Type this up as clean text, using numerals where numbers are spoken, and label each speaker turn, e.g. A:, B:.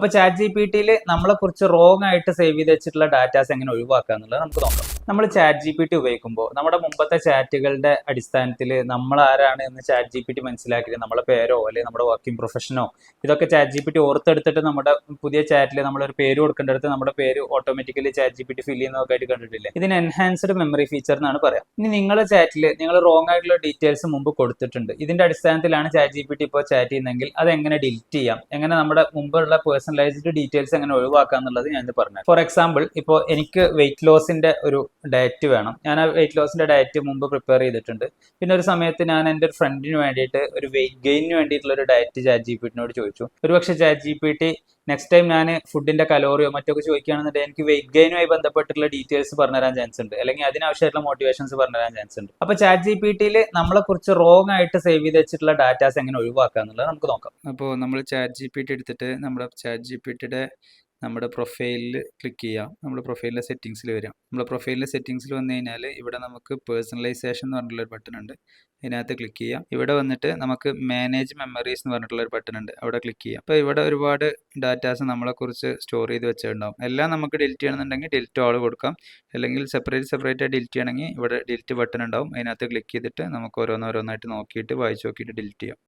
A: അപ്പോൾ ചാറ്റ് ജിപിടിയിൽ നമ്മളെ കുറിച്ച് റോങ് ആയിട്ട് സേവ് ചെയ്ത് വെച്ചിട്ടുള്ള ഡാറ്റാസ് എങ്ങനെ ഒഴിവാക്കുക എന്നുള്ളത് നമുക്ക് നോക്കാം. നമ്മൾ ചാറ്റ് ജിപിടി ഉപയോഗിക്കുമ്പോൾ നമ്മുടെ മുമ്പത്തെ ചാറ്റുകളുടെ അടിസ്ഥാനത്തിൽ നമ്മൾ ആരാണ് എന്ന് ചാറ്റ് ജിപിടി മനസ്സിലാക്കിയിട്ട് നമ്മുടെ പേരോ അല്ലെങ്കിൽ നമ്മുടെ വർക്കിംഗ് പ്രൊഫഷനോ ഇതൊക്കെ ചാറ്റ് ജിപിടി ഓർത്തെടുത്തിട്ട് നമ്മുടെ പുതിയ ചാറ്റിൽ നമ്മളൊരു പേര് കൊടുക്കേണ്ടടുത്ത് നമ്മുടെ പേര് ഓട്ടോമാറ്റിക്കലി ചാറ്റ് ജിപിടി ഫിൽ ചെയ്യുന്നതൊക്കെ ആയിട്ട് കണ്ടിട്ടില്ലേ? ഇതിന് എൻഹാൻസ്ഡ് മെമ്മറി ഫീച്ചർ എന്നാണ് പറയാം. ഇനി നിങ്ങളുടെ ചാറ്റിൽ നിങ്ങൾ റോങ് ആയിട്ടുള്ള ഡീറ്റെയിൽസ് മുമ്പ് കൊടുത്തിട്ടുണ്ട്. ഇതിന്റെ അടിസ്ഥാനത്തിലാണ് ചാറ്റ് ജിപിടി ഇപ്പോൾ ചാറ്റ് ചെയ്യുന്നതെങ്കിൽ അത് എങ്ങനെ ഡിലീറ്റ് ചെയ്യാം, എങ്ങനെ നമ്മുടെ മുമ്പുള്ള പേഴ്സണലൈസ്ഡ് ഡീറ്റെയിൽസ് എങ്ങനെ ഒഴിവാക്കാം എന്നുള്ളത് ഞാൻ പറഞ്ഞു. ഫോർ എക്സാമ്പിൾ, ഇപ്പോൾ എനിക്ക് വെയിറ്റ് ലോസിന്റെ ഒരു ഡയറ്റ് വേണം. ഞാൻ ആ വെയിറ്റ് ലോസിന്റെ ഡയറ്റ് മുമ്പ് പ്രിപ്പയർ ചെയ്തിട്ടുണ്ട്. പിന്നെ ഒരു സമയത്ത് ഞാൻ എൻ്റെ ഒരു ഫ്രണ്ടിന് വേണ്ടിയിട്ട് ഒരു വെയിറ്റ് ഗെയിനിന് വേണ്ടിയിട്ടുള്ള ഒരു ഡയറ്റ് ചാറ്റ് ജിപിടിനോട് ചോദിച്ചു. ഒരുപക്ഷെ ചാറ്റ് ജിപിടി നെക്സ്റ്റ് ടൈം ഞാൻ ഫുഡിന്റെ കലോറിയോ മറ്റൊക്കെ ചോദിക്കുകയാണെന്നുണ്ടെങ്കിൽ എനിക്ക് വെയിറ്റ് ഗെയിനുമായി ബന്ധപ്പെട്ടുള്ള ഡീറ്റെയിൽസ് പറഞ്ഞുതരാൻ ചാൻസ് ഉണ്ട്, അല്ലെങ്കിൽ അതിനാവശ്യമായിട്ടുള്ള മോട്ടിവേഷൻസ് പറഞ്ഞുതരാൻ ചാൻസ് ഉണ്ട്. അപ്പോൾ ചാറ്റ് ജിപിടിയിൽ നമ്മളെ കുറിച്ച് റോങ് ആയിട്ട് സേവ് ചെയ്ത് വെച്ചിട്ടുള്ള ഡാറ്റാസ് എങ്ങനെ ഒഴിവാക്കുക എന്നുള്ളത് നമുക്ക് നോക്കാം.
B: അപ്പോൾ നമ്മൾ ചാറ്റ് ജിപിടി എടുത്തിട്ട് നമ്മുടെ ചാറ്റ് ജിപിടിയുടെ നമ്മുടെ പ്രൊഫൈലിൽ ക്ലിക്ക് ചെയ്യാം. നമ്മുടെ പ്രൊഫൈലിലെ സെറ്റിങ്സിൽ വരാം. നമ്മുടെ പ്രൊഫൈലിലെ സെറ്റിങ്സിൽ വന്നു കഴിഞ്ഞാൽ ഇവിടെ നമുക്ക് പേഴ്സണലൈസേഷൻ എന്ന് പറഞ്ഞിട്ടുള്ളൊരു ബട്ടൺ ഉണ്ട്. ഇതിനകത്ത് ക്ലിക്ക് ചെയ്യാം. ഇവിടെ വന്നിട്ട് നമുക്ക് മാനേജ് മെമ്മറീസ് എന്ന് പറഞ്ഞിട്ടുള്ളൊരു ബട്ടൺ ഉണ്ട്. അവിടെ ക്ലിക്ക് ചെയ്യാം. അപ്പോൾ ഇവിടെ ഒരുപാട് ഡാറ്റാസ് നമ്മളെക്കുറിച്ച് സ്റ്റോർ ചെയ്ത് വെച്ചിട്ടുണ്ടാവും. എല്ലാം നമുക്ക് ഡിലിറ്റ് ചെയ്യണമെന്നുണ്ടെങ്കിൽ ഡിലിറ്റ് ഓൾ കൊടുക്കാം. അല്ലെങ്കിൽ സെപ്പറേറ്റ് ഡിലിറ്റ് ചെയ്യണമെങ്കിൽ ഇവിടെ ഡിലിറ്റ് ബട്ടൺ ഉണ്ടാവും. അതിനകത്ത് ക്ലിക്ക് ചെയ്തിട്ട് നമുക്ക് ഓരോന്നോരോന്നായിട്ട് നോക്കിയിട്ട് വായിച്ച് നോക്കിയിട്ട് ഡിലിറ്റ് ചെയ്യാം.